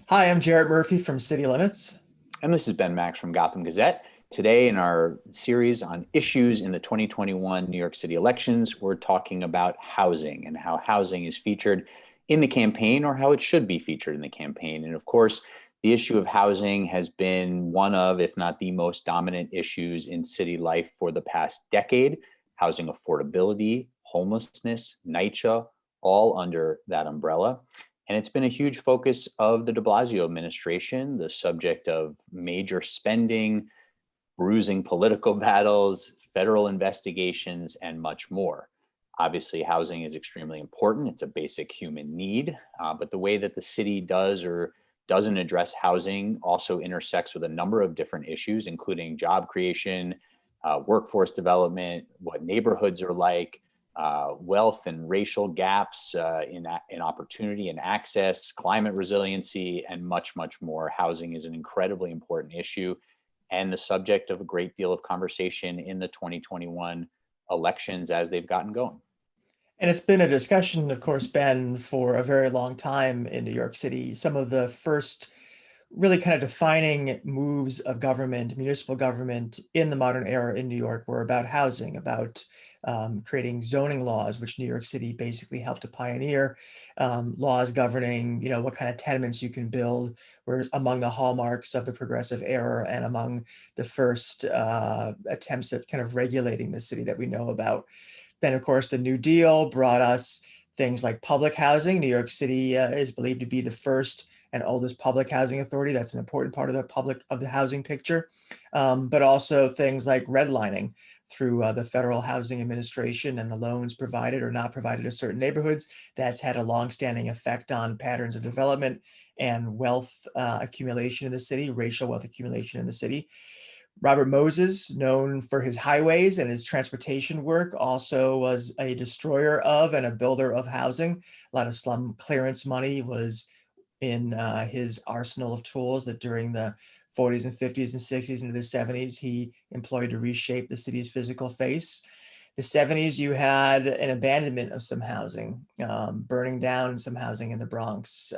Hi, I'm Jarrett Murphy from City Limits. And this is Ben Max from Gotham Gazette. Today, in our series on issues in the 2021 New York City elections, we're talking about housing and how housing is featured in the campaign or how it should be featured in the campaign. And of course, the issue of housing has been one of, if not the most dominant issues in city life for the past decade. Housing affordability, homelessness, NYCHA, all under that umbrella. And it's been a huge focus of the de Blasio administration, the subject of major spending, bruising political battles, federal investigations, and much more. Obviously, housing is extremely important. It's a basic human need, but the way that the city does or doesn't address housing also intersects with a number of different issues, including job creation, workforce development, what neighborhoods are like, wealth and racial gaps in opportunity and access, climate resiliency, and much, much more. Housing is an incredibly important issue and the subject of a great deal of conversation in the 2021 elections as they've gotten going. And it's been a discussion, of course, Ben, for a very long time in New York City. Some of the first really kind of defining moves of government, municipal government in the modern era in New York were about housing, about creating zoning laws, which New York City basically helped to pioneer. Laws governing, what kind of tenements you can build were among the hallmarks of the progressive era and among the first attempts at kind of regulating the city that we know about. Then, of course, the New Deal brought us things like public housing. New York City is believed to be the first and oldest public housing authority. That's an important part of the housing picture. But also things like redlining through the Federal Housing Administration and the loans provided or not provided to certain neighborhoods. That's had a longstanding effect on patterns of development and wealth accumulation in the city, racial wealth accumulation in the city. Robert Moses, known for his highways and his transportation work, also was a destroyer of and a builder of housing. A lot of slum clearance money was in his arsenal of tools that during the 40s and 50s and 60s into the 70s he employed to reshape the city's physical face. The 70s, you had an abandonment of some housing, burning down some housing in the Bronx,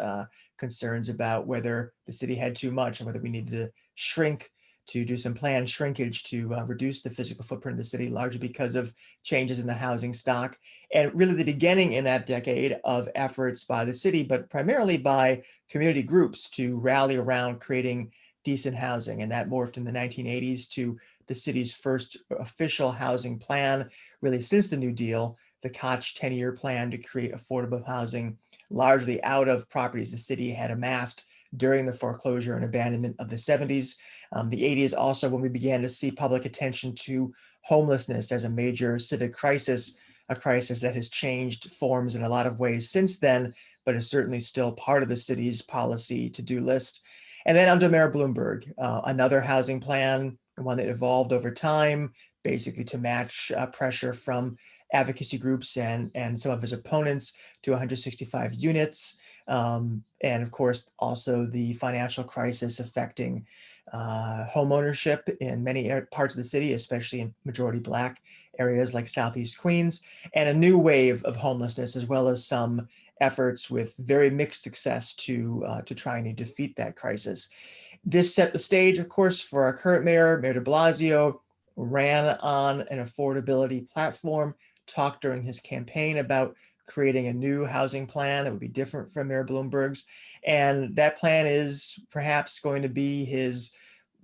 concerns about whether the city had too much and whether we needed to shrink, to do some planned shrinkage to reduce the physical footprint of the city, largely because of changes in the housing stock. And really the beginning in that decade of efforts by the city, but primarily by community groups to rally around creating decent housing. And that morphed in the 1980s to the city's first official housing plan, really since the New Deal, the Koch 10-year plan to create affordable housing, largely out of properties the city had amassed during the foreclosure and abandonment of the 70s. The 80s also when we began to see public attention to homelessness as a major civic crisis, a crisis that has changed forms in a lot of ways since then, but is certainly still part of the city's policy to-do list. And then under Mayor Bloomberg, another housing plan, one that evolved over time, basically to match pressure from advocacy groups and some of his opponents to 165 units. And of course, also the financial crisis affecting home ownership in many parts of the city, especially in majority Black areas like Southeast Queens, and a new wave of homelessness, as well as some efforts with very mixed success to trying to defeat that crisis. This set the stage, of course, for our current mayor, Mayor de Blasio, ran on an affordability platform, talked during his campaign about creating a new housing plan that would be different from Mayor Bloomberg's. And that plan is perhaps going to be his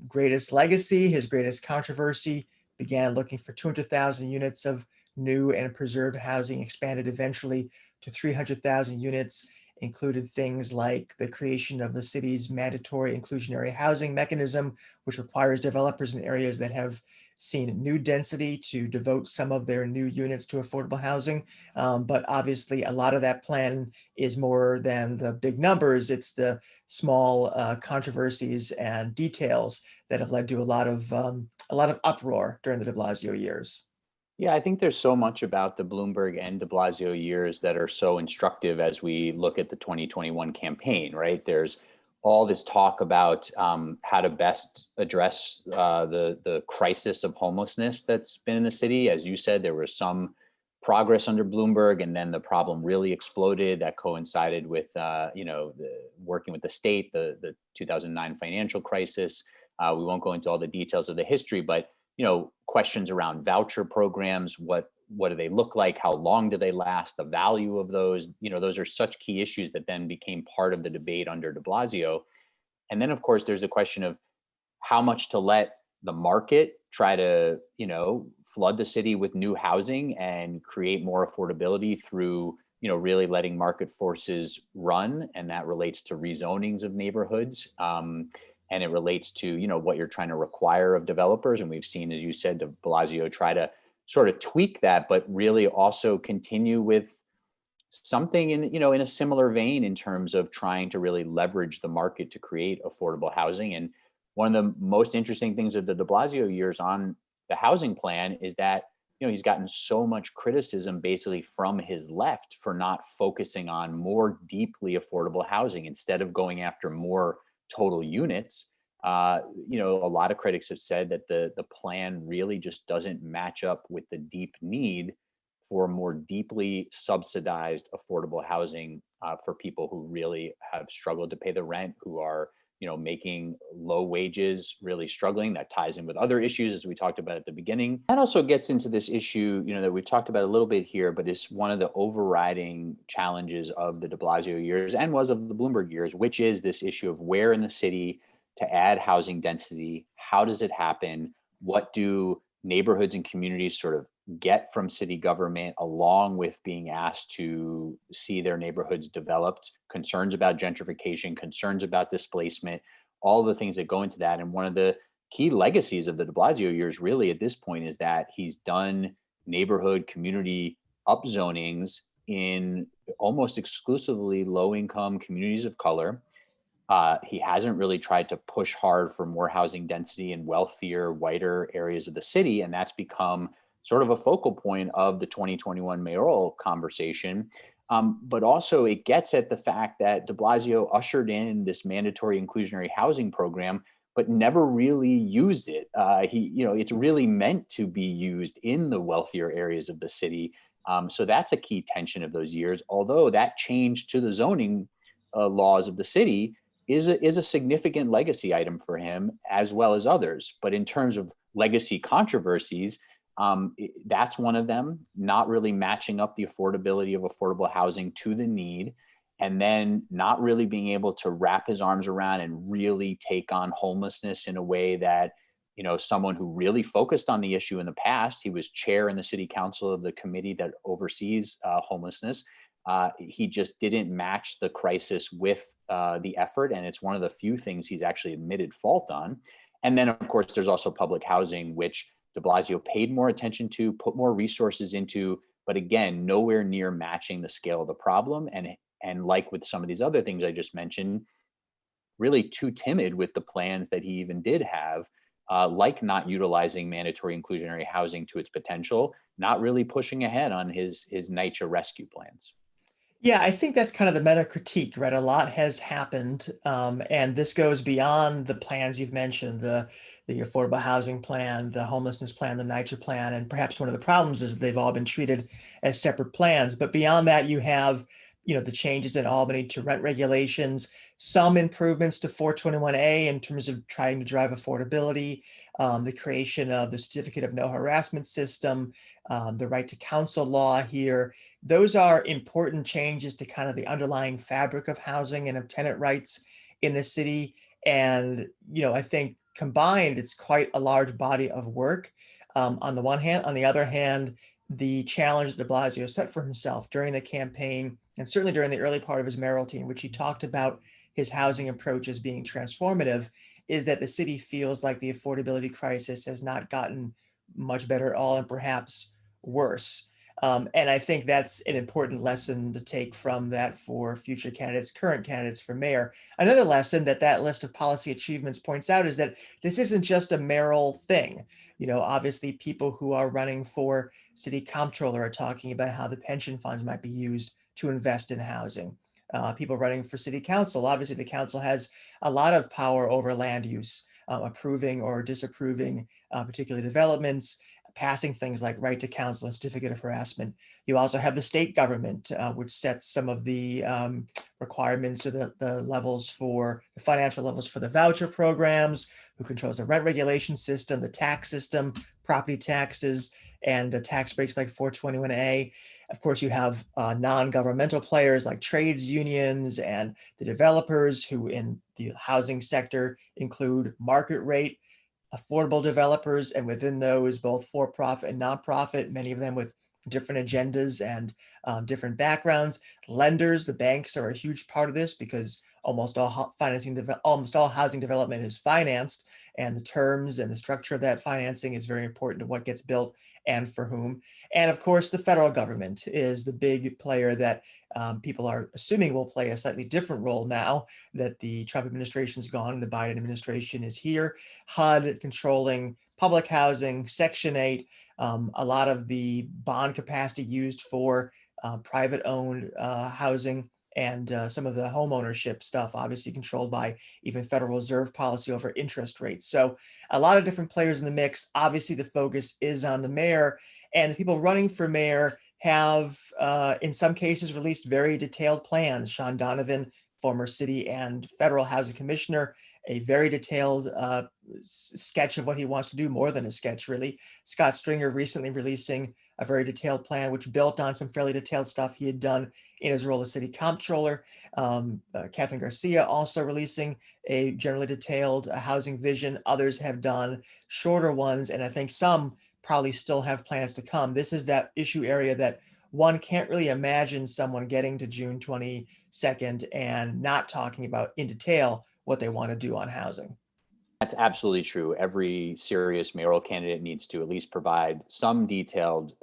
greatest legacy, his greatest controversy. Began looking for 200,000 units of new and preserved housing, expanded eventually to 300,000 units, included things like the creation of the city's mandatory inclusionary housing mechanism, which requires developers in areas that have seen new density to devote some of their new units to affordable housing. But obviously a lot of that plan is more than the big numbers. It's the small controversies and details that have led to a lot of uproar during the de Blasio years. Yeah, I think there's so much about the Bloomberg and de Blasio years that are so instructive as we look at the 2021 campaign, right? There's all this talk about how to best address the crisis of homelessness that's been in the city. As you said, there were some progress under Bloomberg, and then the problem really exploded. That coincided with working with the state, the 2009 financial crisis. We won't go into all the details of the history, but questions around voucher programs, what do they look like, how long do they last, the value of those, those are such key issues that then became part of the debate under De Blasio. And then of course there's the question of how much to let the market try to, flood the city with new housing and create more affordability through, really letting market forces run. And that relates to rezonings of neighborhoods. And it relates to, what you're trying to require of developers. And we've seen, as you said, De Blasio try to sort of tweak that, but really also continue with something in a similar vein in terms of trying to really leverage the market to create affordable housing. And one of the most interesting things of the De Blasio years on the housing plan is that he's gotten so much criticism basically from his left for not focusing on more deeply affordable housing instead of going after more total units. A lot of critics have said that the plan really just doesn't match up with the deep need for more deeply subsidized affordable housing for people who really have struggled to pay the rent, who are making low wages, really struggling. That ties in with other issues, as we talked about at the beginning. That also gets into this issue, that we've talked about a little bit here, but it's one of the overriding challenges of the De Blasio years and was of the Bloomberg years, which is this issue of where in the city to add housing density. How does it happen? What do neighborhoods and communities sort of get from city government, along with being asked to see their neighborhoods developed, concerns about gentrification, concerns about displacement, all the things that go into that. And one of the key legacies of the De Blasio years really at this point is that he's done neighborhood community upzonings in almost exclusively low-income communities of color. He hasn't really tried to push hard for more housing density in wealthier, whiter areas of the city. And that's become sort of a focal point of the 2021 mayoral conversation. But also it gets at the fact that de Blasio ushered in this mandatory inclusionary housing program, but never really used it. It's really meant to be used in the wealthier areas of the city. So that's a key tension of those years. Although that change to the zoning laws of the city is a significant legacy item for him, as well as others. But in terms of legacy controversies, that's one of them, not really matching up the affordability of affordable housing to the need, and then not really being able to wrap his arms around and really take on homelessness in a way that, someone who really focused on the issue in the past. He was chair in the city council of the committee that oversees homelessness. He just didn't match the crisis with the effort. And it's one of the few things he's actually admitted fault on. And then, of course, there's also public housing, which de Blasio paid more attention to, put more resources into, but again, nowhere near matching the scale of the problem. And like with some of these other things I just mentioned, really too timid with the plans that he even did have, like not utilizing mandatory inclusionary housing to its potential, not really pushing ahead on his NYCHA rescue plans. Yeah, I think that's kind of the meta critique, right? A lot has happened, and this goes beyond the plans you've mentioned, the affordable housing plan, the homelessness plan, the NYCHA plan, and perhaps one of the problems is they've all been treated as separate plans. But beyond that, you have, the changes in Albany to rent regulations, some improvements to 421A in terms of trying to drive affordability, the creation of the certificate of no harassment system, the right to counsel law here. Those are important changes to kind of the underlying fabric of housing and of tenant rights in the city. And, I think combined, it's quite a large body of work on the one hand. On the other hand, the challenge de Blasio set for himself during the campaign, and certainly during the early part of his mayoralty, in which he talked about his housing approach as being transformative, is that the city feels like the affordability crisis has not gotten much better at all, and perhaps worse. And I think that's an important lesson to take from that for future candidates, current candidates for mayor. Another lesson that list of policy achievements points out is that this isn't just a mayoral thing. Obviously people who are running for city comptroller are talking about how the pension funds might be used to invest in housing. People running for city council, obviously the council has a lot of power over land use, approving or disapproving particular developments. passing things like right to counsel and certificate of harassment. You also have the state government, which sets some of the requirements or the levels for the financial levels for the voucher programs, who controls the rent regulation system, the tax system, property taxes, and tax breaks like 421A. Of course, you have non-governmental players like trades unions and the developers who in the housing sector include market rate, affordable developers, and within those, both for-profit and nonprofit, many of them with different agendas and different backgrounds. Lenders, the banks are a huge part of this because almost all housing development is financed, and the terms and the structure of that financing is very important to what gets built and for whom. And of course, the federal government is the big player that people are assuming will play a slightly different role now that the Trump administration is gone and the Biden administration is here. HUD controlling public housing, Section 8, a lot of the bond capacity used for private owned housing, and some of the home ownership stuff, obviously controlled by even Federal Reserve policy over interest rates. So a lot of different players in the mix. Obviously, the focus is on the mayor, and the people running for mayor have, in some cases, released very detailed plans. Sean Donovan, former city and federal housing commissioner, a very detailed sketch of what he wants to do, more than a sketch, really. Scott Stringer recently releasing a very detailed plan, which built on some fairly detailed stuff he had done in his role as city comptroller. Catherine Garcia also releasing a generally detailed housing vision. Others have done shorter ones, and I think some probably still have plans to come. This is that issue area that one can't really imagine someone getting to June 22nd and not talking about in detail what they want to do on housing. That's absolutely true. Every serious mayoral candidate needs to at least provide some detailed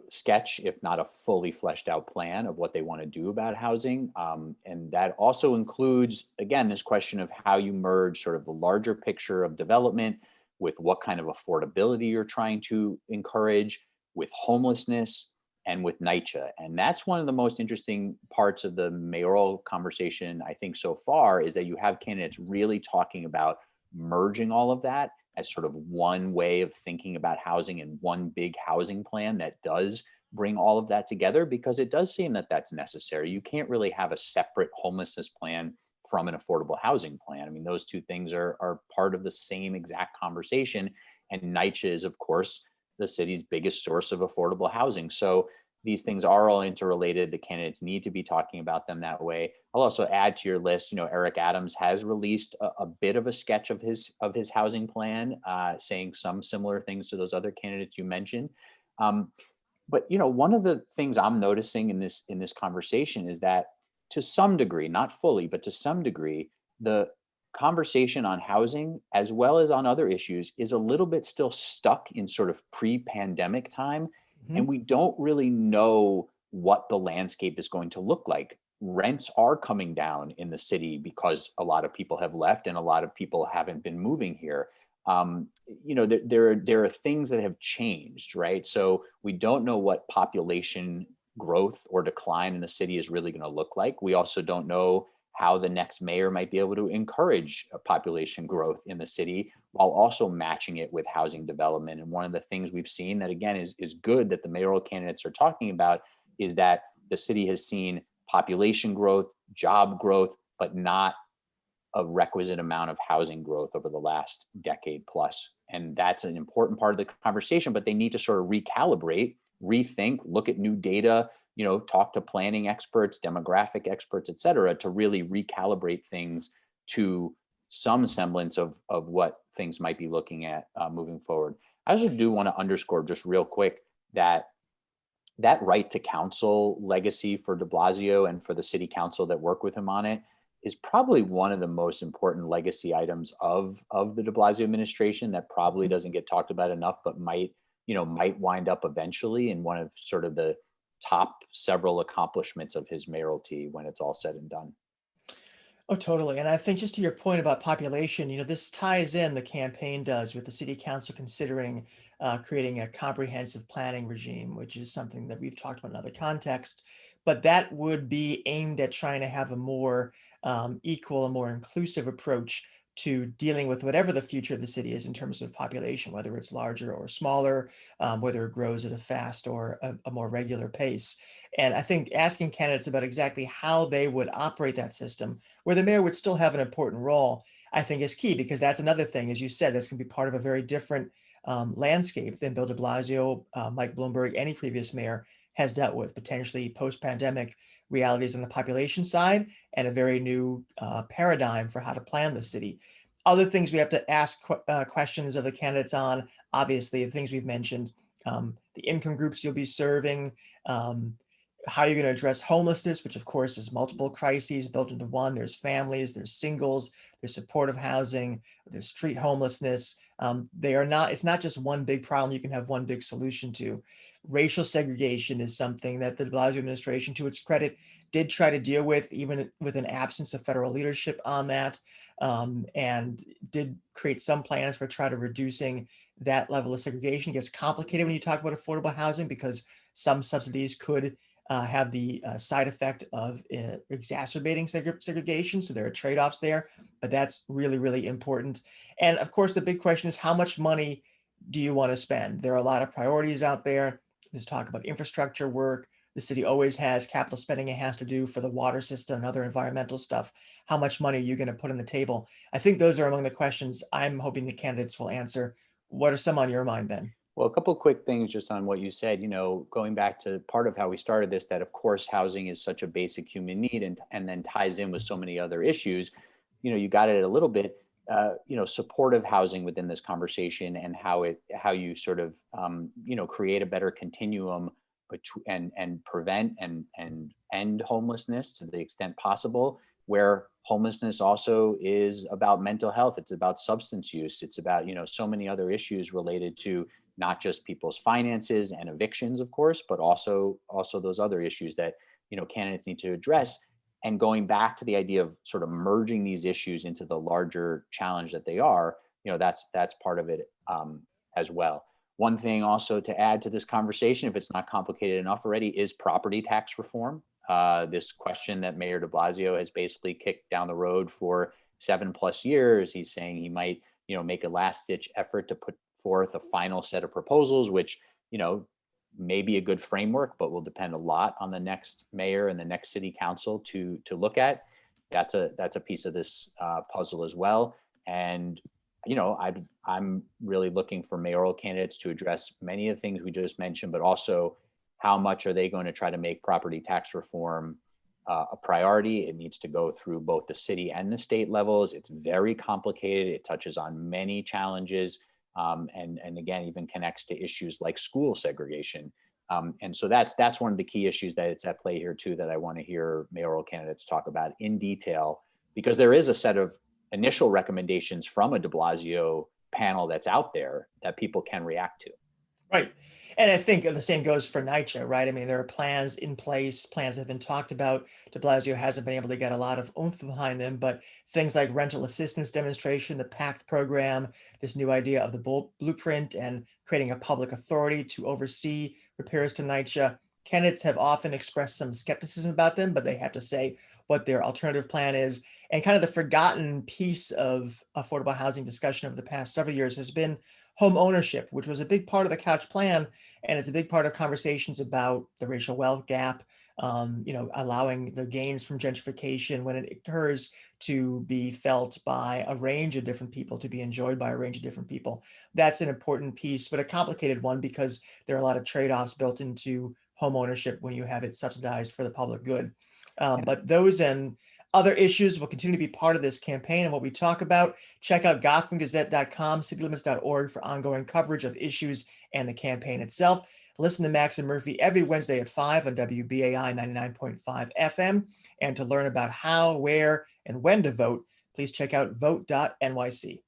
sketch, if not a fully fleshed out plan of what they want to do about housing. And that also includes, again, this question of how you merge sort of the larger picture of development with what kind of affordability you're trying to encourage, with homelessness, and with NYCHA. And that's one of the most interesting parts of the mayoral conversation, I think, so far, is that you have candidates really talking about merging all of that as sort of one way of thinking about housing and one big housing plan that does bring all of that together, because it does seem that that's necessary. You can't really have a separate homelessness plan from an affordable housing plan. I mean, those two things are part of the same exact conversation. And NYCHA is, of course, the city's biggest source of affordable housing. So these things are all interrelated. The candidates need to be talking about them that way. I'll also add to your list, Eric Adams has released a bit of a sketch of his housing plan, saying some similar things to those other candidates you mentioned. But one of the things I'm noticing in this conversation is that, to some degree, not fully, but to some degree, the conversation on housing, as well as on other issues, is a little bit still stuck in sort of pre-pandemic time. And we don't really know what the landscape is going to look like. Rents are coming down in the city because a lot of people have left and a lot of people haven't been moving here. There are things that have changed, right? So we don't know what population growth or decline in the city is really going to look like. We also don't know how the next mayor might be able to encourage a population growth in the city while also matching it with housing development. And one of the things we've seen that, again, is good that the mayoral candidates are talking about is that the city has seen population growth, job growth, but not a requisite amount of housing growth over the last decade plus. And that's an important part of the conversation, but they need to sort of recalibrate, rethink, look at new data, talk to planning experts, demographic experts, et cetera, to really recalibrate things to some semblance of what things might be looking at moving forward. I also do want to underscore just real quick that right to counsel legacy for de Blasio and for the city council that work with him on it is probably one of the most important legacy items of the de Blasio administration that probably doesn't get talked about enough, but might wind up eventually in one of sort of the top several accomplishments of his mayoralty when it's all said and done. Oh, totally. And I think just to your point about population, this ties in, the campaign does, with the city council considering creating a comprehensive planning regime, which is something that we've talked about in other contexts. But that would be aimed at trying to have a more equal and more inclusive approach to dealing with whatever the future of the city is in terms of population, whether it's larger or smaller, whether it grows at a fast or a more regular pace. And I think asking candidates about exactly how they would operate that system, where the mayor would still have an important role, I think is key, because that's another thing, as you said, this can be part of a very different landscape than Bill de Blasio, Mike Bloomberg, any previous mayor has dealt with, potentially post-pandemic realities on the population side and a very new paradigm for how to plan the city. Other things we have to ask questions of the candidates on, obviously, the things we've mentioned, the income groups you'll be serving, how you're going to address homelessness, which of course is multiple crises built into one. There's families, there's singles, there's supportive housing, there's street homelessness. It's not just one big problem you can have one big solution to. Racial segregation is something that the de Blasio administration, to its credit, did try to deal with, even with an absence of federal leadership on that, and did create some plans for try to reducing that level of segregation. It gets complicated when you talk about affordable housing because some subsidies could have the side effect of exacerbating segregation. So there are trade-offs there, but that's really, really important. And of course, the big question is, how much money do you want to spend? There are a lot of priorities out there. There's talk about infrastructure work. The city always has capital spending it has to do for the water system and other environmental stuff. How much money are you going to put on the table? I think those are among the questions I'm hoping the candidates will answer. What are some on your mind, Ben? Well, a couple of quick things just on what you said, going back to part of how we started this, that of course housing is such a basic human need and then ties in with so many other issues. You got it a little bit, supportive housing within this conversation and how you sort of, create a better continuum and prevent and end homelessness to the extent possible, where homelessness also is about mental health. It's about substance use. It's about, so many other issues related to not just people's finances and evictions, of course, but also those other issues that, candidates need to address. And going back to the idea of sort of merging these issues into the larger challenge that they are, that's part of it as well. One thing also to add to this conversation, if it's not complicated enough already, is property tax reform. This question that Mayor de Blasio has basically kicked down the road for 7+ years. He's saying he might, make a last-ditch effort to put forth a final set of proposals, which, may be a good framework, but will depend a lot on the next mayor and the next city council to look at. That's a piece of this puzzle as well. And I'm really looking for mayoral candidates to address many of the things we just mentioned, but also how much are they going to try to make property tax reform a priority? It needs to go through both the city and the state levels. It's very complicated. It touches on many challenges. And again, even connects to issues like school segregation. And so that's one of the key issues that it's at play here too, that I want to hear mayoral candidates talk about in detail, because there is a set of initial recommendations from a de Blasio panel that's out there that people can react to. Right. And I think the same goes for NYCHA, right? I mean, there are plans in place, plans that have been talked about. De Blasio hasn't been able to get a lot of oomph behind them, but things like rental assistance demonstration, the PACT program, this new idea of the blueprint and creating a public authority to oversee repairs to NYCHA. Candidates have often expressed some skepticism about them, but they have to say what their alternative plan is. And kind of the forgotten piece of affordable housing discussion over the past several years has been home ownership, which was a big part of the Couch Plan, and it's a big part of conversations about the racial wealth gap, allowing the gains from gentrification when it occurs to be felt by a range of different people, to be enjoyed by a range of different people. That's an important piece, but a complicated one because there are a lot of trade-offs built into home ownership when you have it subsidized for the public good. But those and other issues will continue to be part of this campaign and what we talk about. Check out GothamGazette.com, citylimits.org for ongoing coverage of issues and the campaign itself. Listen to Max and Murphy every Wednesday at 5 on WBAI 99.5 FM. And to learn about how, where, and when to vote, please check out vote.nyc.